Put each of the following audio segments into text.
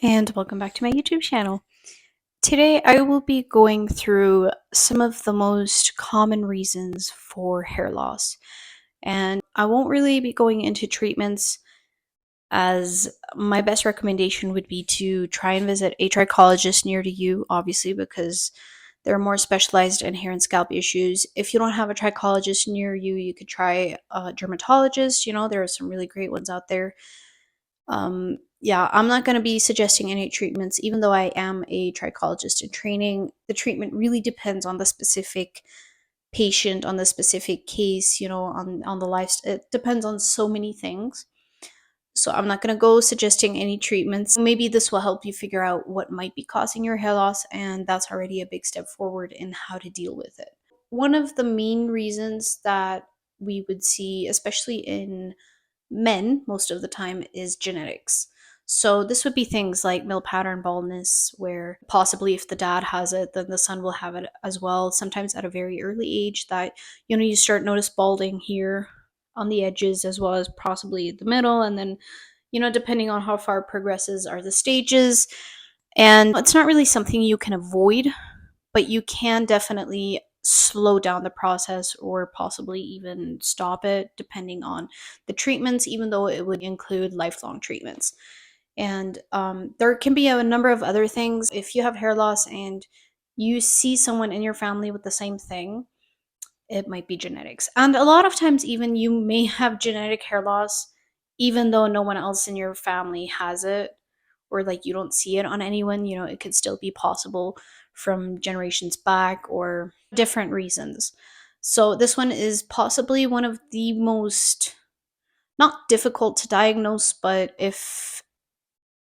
And welcome back to my YouTube channel. Today I will be going through some of the most common reasons for hair loss. And I won't really be going into treatments, as my best recommendation would be to try and visit a trichologist near to you, obviously, because they're more specialized in hair and scalp issues. If you don't have a trichologist near you, you could try a dermatologist. There are some really great ones out there. Yeah, I'm not going to be suggesting any treatments, even though I am a trichologist in training. The treatment really depends on the specific patient, on the specific case, on the life. It depends on so many things. So I'm not going to go suggesting any treatments. Maybe this will help you figure out what might be causing your hair loss, and that's already a big step forward in how to deal with it. One of the main reasons that we would see, especially in men most of the time, is genetics. So this would be things like male pattern baldness, where possibly if the dad has it, then the son will have it as well. Sometimes at a very early age, that you start notice balding here on the edges as well as possibly the middle, and then depending on how far it progresses are the stages. And it's not really something you can avoid, but you can definitely slow down the process or possibly even stop it depending on the treatments, even though it would include lifelong treatments. And there can be a number of other things. If you have hair loss and you see someone in your family with the same thing, it might be genetics. And a lot of times, even you may have genetic hair loss, even though no one else in your family has it, or like you don't see it on anyone. It could still be possible from generations back or different reasons. So, this one is possibly one of the most not difficult to diagnose, but if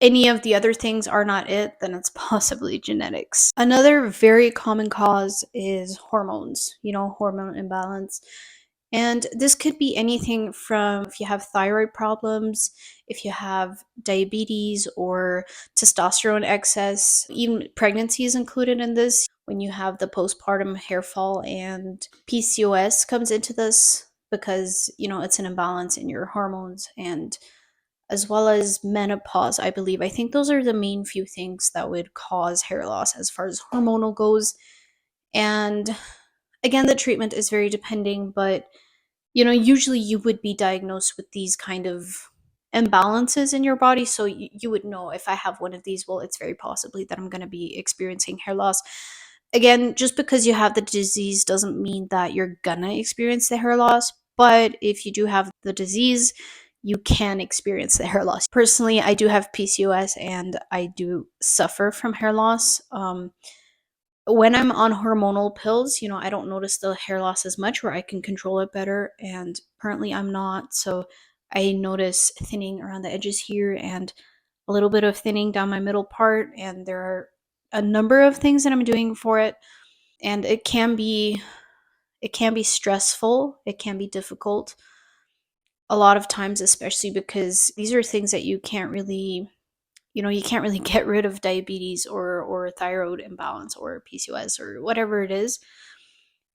any of the other things are not it, then it's possibly genetics. Another very common cause is hormones, hormone imbalance. And this could be anything from if you have thyroid problems, if you have diabetes or testosterone excess, even pregnancy is included in this. When you have the postpartum hair fall, and PCOS comes into this because, it's an imbalance in your hormones, and as well as menopause, I believe. I think those are the main few things that would cause hair loss as far as hormonal goes. And again, the treatment is very depending, but usually you would be diagnosed with these kind of imbalances in your body. So you would know, if I have one of these, well, it's very possibly that I'm going to be experiencing hair loss. Again, just because you have the disease doesn't mean that you're gonna experience the hair loss, but if you do have the disease, you can experience the hair loss. Personally, I do have PCOS and I do suffer from hair loss. When I'm on hormonal pills, I don't notice the hair loss as much, where I can control it better. And currently, I'm not. So I notice thinning around the edges here and a little bit of thinning down my middle part. And there are a number of things that I'm doing for it. And it can be stressful. It can be difficult a lot of times, especially because these are things that you can't really get rid of diabetes or thyroid imbalance or PCOS or whatever it is.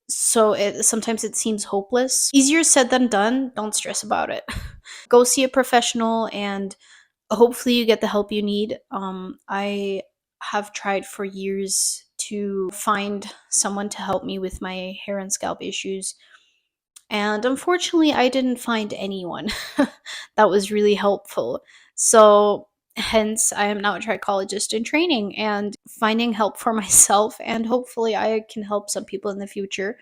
So sometimes it seems hopeless. Easier said than done. Don't stress about it. Go see a professional, and hopefully you get the help you need. I have tried for years to find someone to help me with my hair and scalp issues, and unfortunately, I didn't find anyone that was really helpful. So, hence, I am now a trichologist in training and finding help for myself, and hopefully, I can help some people in the future.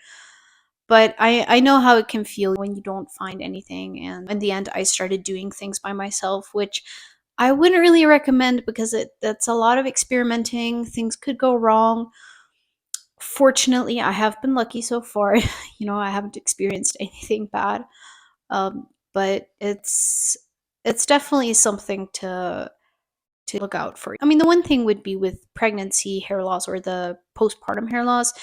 But I know how it can feel when you don't find anything. And in the end, I started doing things by myself, which I wouldn't really recommend, because that's a lot of experimenting. Things could go wrong. Fortunately, I have been lucky so far. I haven't experienced anything bad. But it's definitely something to look out for. I mean, the one thing would be with pregnancy hair loss or the postpartum hair loss.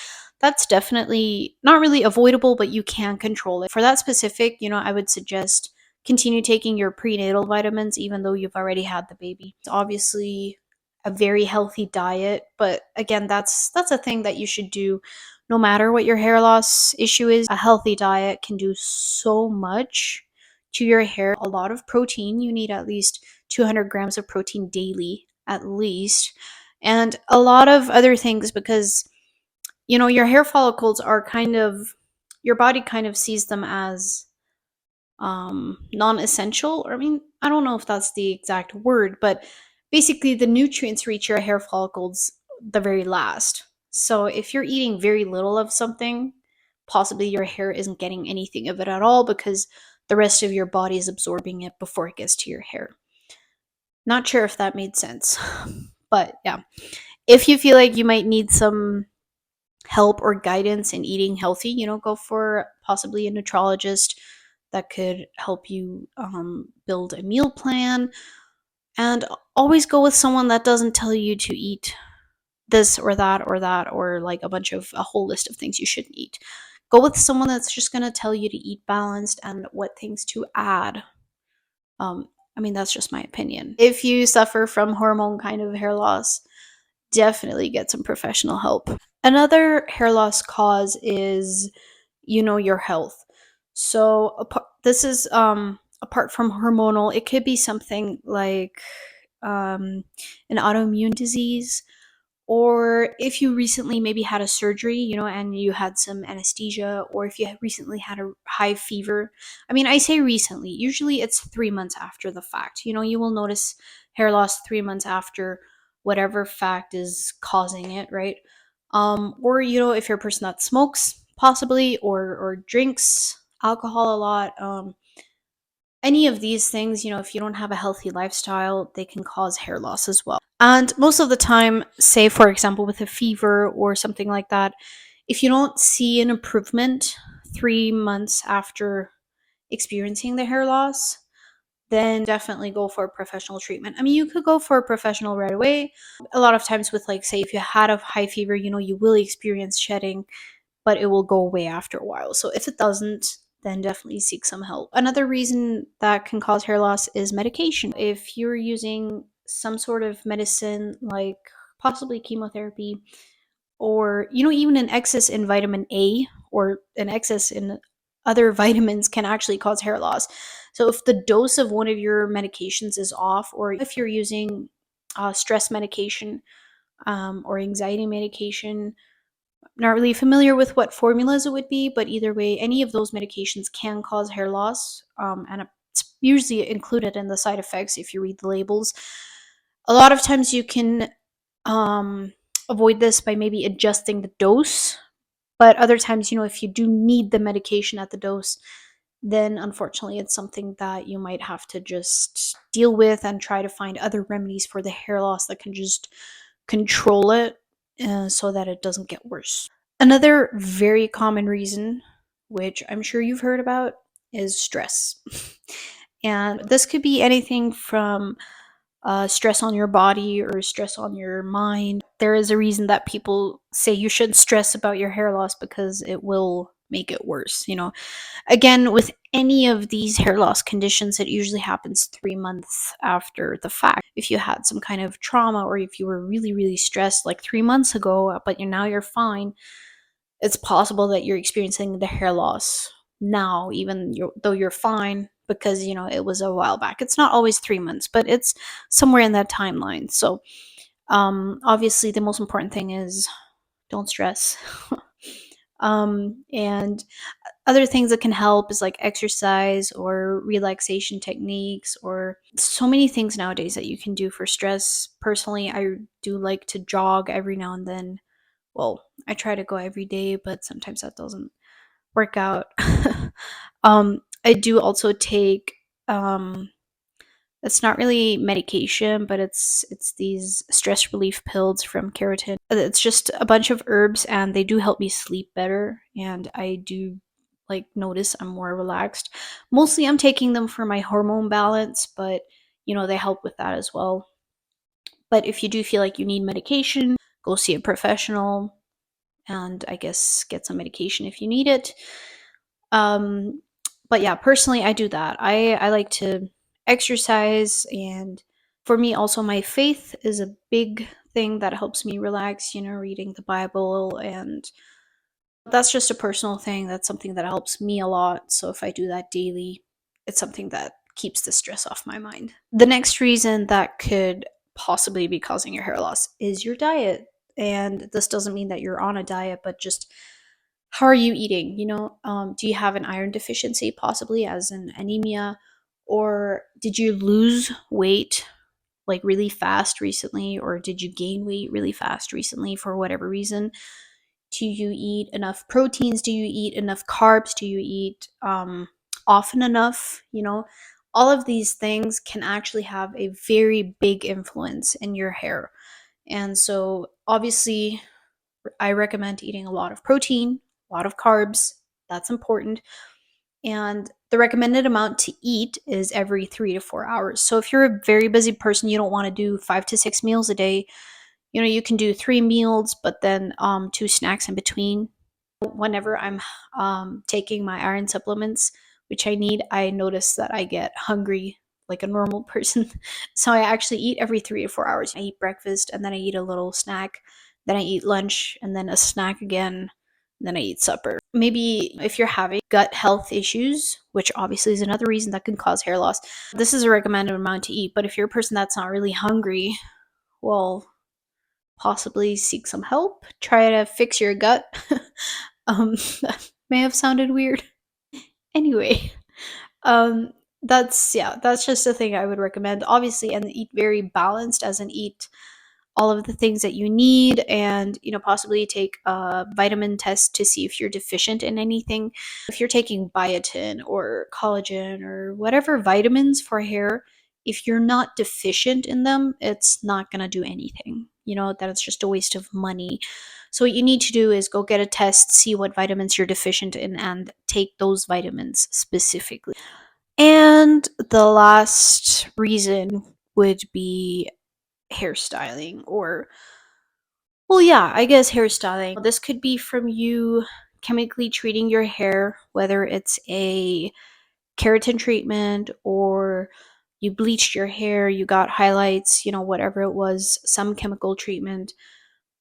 That's definitely not really avoidable, but you can control it. For that specific, I would suggest continue taking your prenatal vitamins, even though you've already had the baby. It's obviously a very healthy diet, but again, that's a thing that you should do no matter what your hair loss issue is. A healthy diet can do so much to your hair. A lot of protein. You need at least 200 grams of protein daily. at least, and a lot of other things because your hair follicles are kind of, your body kind of sees them as non-essential. Or I mean, I don't know if that's the exact word, but basically the nutrients reach your hair follicles the very last. So if you're eating very little of something, possibly your hair isn't getting anything of it at all because the rest of your body is absorbing it before it gets to your hair. Not sure if that made sense. But yeah, if you feel like you might need some help or guidance in eating healthy, go for possibly a nutrologist that could help you build a meal plan. And always go with someone that doesn't tell you to eat this or that, or like a whole list of things you shouldn't eat. Go with someone that's just going to tell you to eat balanced and what things to add. I mean, that's just my opinion. If you suffer from hormone kind of hair loss, definitely get some professional help. Another hair loss cause is, your health. So this is apart from hormonal, it could be something like an autoimmune disease, or if you recently maybe had a surgery, and you had some anesthesia, or if you recently had a high fever. I mean, I say recently, usually it's 3 months after the fact. You will notice hair loss 3 months after whatever fact is causing it, right? Or, if you're a person that smokes, possibly, or drinks alcohol a lot, any of these things, if you don't have a healthy lifestyle, they can cause hair loss as well. And most of the time, say for example with a fever or something like that, if you don't see an improvement 3 months after experiencing the hair loss, then definitely go for professional treatment. I mean, you could go for a professional right away. A lot of times with, like, say if you had a high fever, you will experience shedding, but it will go away after a while. So if it doesn't, then definitely seek some help. Another reason that can cause hair loss is medication. If you're using some sort of medicine, like possibly chemotherapy, or even an excess in vitamin A or an excess in other vitamins can actually cause hair loss. So if the dose of one of your medications is off, or if you're using stress medication or anxiety medication, not really familiar with what formulas it would be, but either way, any of those medications can cause hair loss, and it's usually included in the side effects if you read the labels. A lot of times you can um, avoid this by maybe adjusting the dose, but other times, if you do need the medication at the dose, then unfortunately it's something that you might have to just deal with and try to find other remedies for the hair loss that can just control it, so that it doesn't get worse. Another very common reason, which I'm sure you've heard about, is stress. And this could be anything from stress on your body or stress on your mind. There is a reason that people say you should stress about your hair loss because it will make it worse. Again, with any of these hair loss conditions, it usually happens 3 months after the fact. If you had some kind of trauma, or if you were really, really stressed like 3 months ago, but now you're fine, it's possible that you're experiencing the hair loss now, even though you're fine, because it was a while back. It's not always 3 months, but it's somewhere in that timeline. So obviously the most important thing is don't stress. And other things that can help is like exercise or relaxation techniques, or so many things nowadays that you can do for stress. Personally, I do like to jog every now and then. Well, I try to go every day, but sometimes that doesn't work out. I do also take it's not really medication, but it's these stress relief pills from Keratin. It's just a bunch of herbs, and they do help me sleep better, and I do like notice I'm more relaxed. Mostly I'm taking them for my hormone balance, but they help with that as well. But if you do feel like you need medication, go see a professional, and I guess get some medication if you need it. Um, but yeah, personally, I do that. I like to exercise, and for me, also, my faith is a big thing that helps me relax. Reading the Bible, and that's just a personal thing. That's something that helps me a lot. So if I do that daily, it's something that keeps the stress off my mind. The next reason that could possibly be causing your hair loss is your diet. And this doesn't mean that you're on a diet, but just how are you eating? Do you have an iron deficiency, possibly as an anemia, or did you lose weight like really fast recently, or did you gain weight really fast recently for whatever reason? Do you eat enough proteins? Do you eat enough carbs? Do you eat often enough? All of these things can actually have a very big influence in your hair. And so, obviously, I recommend eating a lot of protein, a lot of carbs. That's important. And the recommended amount to eat is every 3 to 4 hours. So if you're a very busy person, you don't want to do 5 to 6 meals a day. You can do 3 meals, but then 2 snacks in between. Whenever I'm taking my iron supplements, which I need, I notice that I get hungry like a normal person. So I actually eat every 3 to 4 hours. I eat breakfast and then I eat a little snack. Then I eat lunch and then a snack again. And then I eat supper. Maybe if you're having gut health issues, which obviously is another reason that can cause hair loss, this is a recommended amount to eat. But if you're a person that's not really hungry, well, possibly seek some help. Try to fix your gut. That may have sounded weird. Anyway, um, that's just a thing I would recommend. Obviously, and eat very balanced, as in eat all of the things that you need, and possibly take a vitamin test to see if you're deficient in anything. If you're taking biotin or collagen or whatever vitamins for hair, if you're not deficient in them, it's not going to do anything. That it's just a waste of money. So what you need to do is go get a test, see what vitamins you're deficient in, and take those vitamins specifically. And the last reason would be hairstyling, or well, yeah, I guess hairstyling. This could be from you chemically treating your hair, whether it's a keratin treatment or you bleached your hair, you got highlights, whatever it was, some chemical treatment,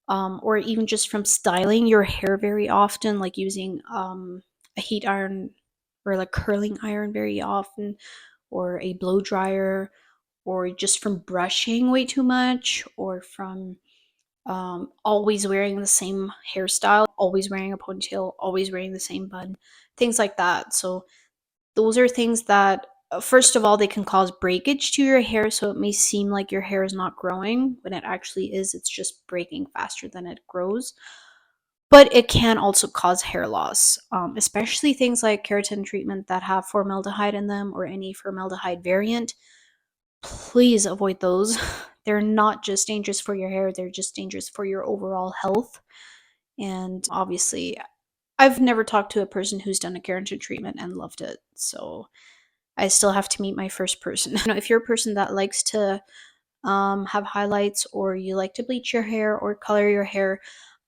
or even just from styling your hair very often, like using a heat iron or like curling iron very often, or a blow dryer, or just from brushing way too much, or from always wearing the same hairstyle, always wearing a ponytail, always wearing the same bun, things like that. So those are things that, first of all, they can cause breakage to your hair. So it may seem like your hair is not growing when it actually is. It's just breaking faster than it grows. But it can also cause hair loss, especially things like keratin treatment that have formaldehyde in them or any formaldehyde variant. Please avoid those. They're not just dangerous for your hair, they're just dangerous for your overall health. And obviously, I've never talked to a person who's done a keratin treatment and loved it. So I still have to meet my first person. If you're a person that likes to have highlights, or you like to bleach your hair or color your hair,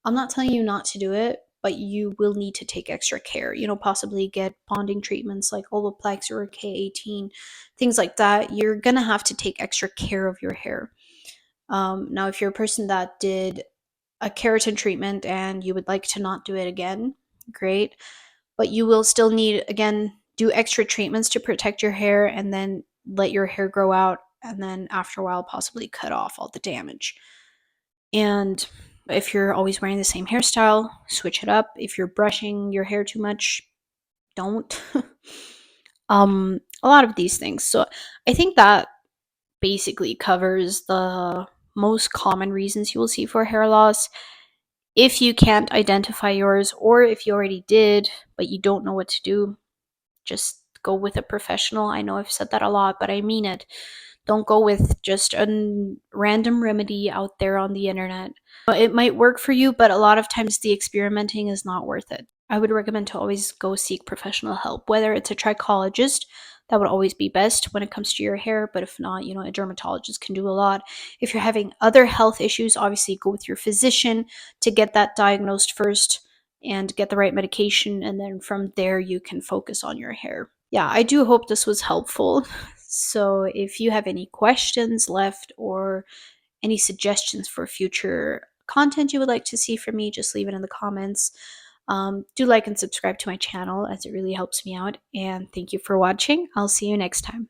I'm not telling you not to do it, but you will need to take extra care. Possibly get bonding treatments like Olaplex or K18, things like that. You're going to have to take extra care of your hair. Now, if you're a person that did a keratin treatment and you would like to not do it again, great. But you will still need, again, do extra treatments to protect your hair, and then let your hair grow out, and then after a while possibly cut off all the damage. And if you're always wearing the same hairstyle, switch it up. If you're brushing your hair too much, don't. A lot of these things. So I think that basically covers the most common reasons you will see for hair loss. If you can't identify yours, or if you already did but you don't know what to do, just go with a professional. I know I've said that a lot, but I mean it. Don't go with just a random remedy out there on the internet. It might work for you, but a lot of times the experimenting is not worth it. I would recommend to always go seek professional help, whether it's a trichologist. That would always be best when it comes to your hair, but if not, a dermatologist can do a lot. If you're having other health issues, obviously go with your physician to get that diagnosed first and get the right medication, and then from there you can focus on your hair. Yeah, I do hope this was helpful. So if you have any questions left, or any suggestions for future content you would like to see from me, just leave it in the comments. Do like and subscribe to my channel, as it really helps me out. And thank you for watching. I'll see you next time.